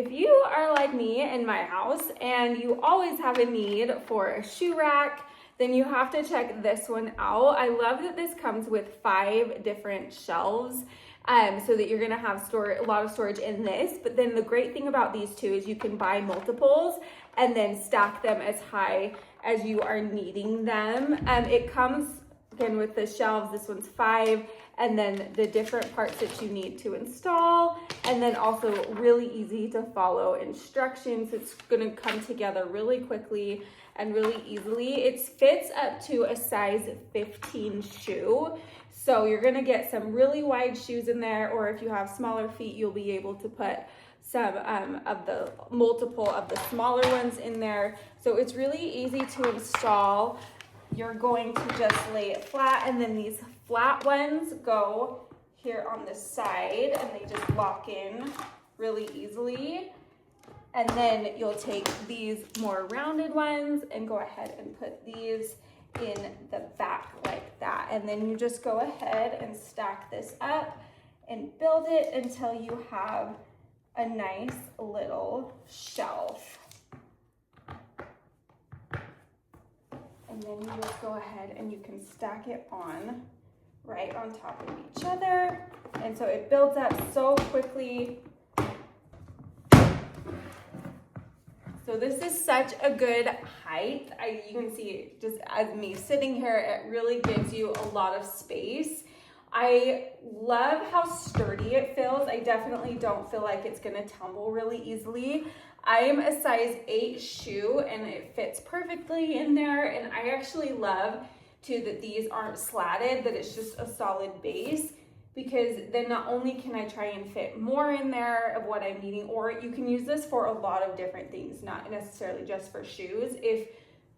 if you are like me in my house and you always have a need for a shoe rack, then you have to check this one out. I love that this comes with 5 different shelves, so that you're gonna have a lot of storage in this. But then the great thing about these two is you can buy multiples and then stack them as high as you are needing them. It comes again with the shelves. This one's 5, and then the different parts that you need to install, and then also really easy to follow instructions. It's gonna come together really quickly and really easily. It fits up to a size 15 shoe. So you're gonna get some really wide shoes in there, or if you have smaller feet, you'll be able to put some of the multiple of the smaller ones in there. So it's really easy to install. You're going to just lay it flat, and then these flat ones go here on the side, and they just lock in really easily. And then you'll take these more rounded ones and go ahead and put these in the back like that. And then you just go ahead and stack this up and build it until you have a nice little shelf. And then you just go ahead and you can stack it on right on top of each other. And so it builds up so quickly. So this is such a good height. You can see just as me sitting here, it really gives you a lot of space. I love how sturdy it feels. I definitely don't feel like it's gonna tumble really easily. I am a size 8 shoe and it fits perfectly in there. And I actually love too that these aren't slatted, that it's just a solid base, because then not only can I try and fit more in there of what I'm needing, or you can use this for a lot of different things, not necessarily just for shoes, if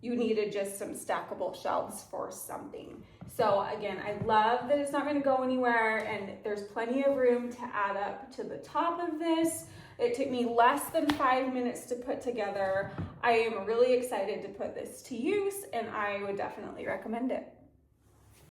you needed just some stackable shelves for something. So again, I love that it's not going to go anywhere, and there's plenty of room to add up to the top of this. It took me less than 5 minutes to put together. I am really excited to put this to use, and I would definitely recommend it.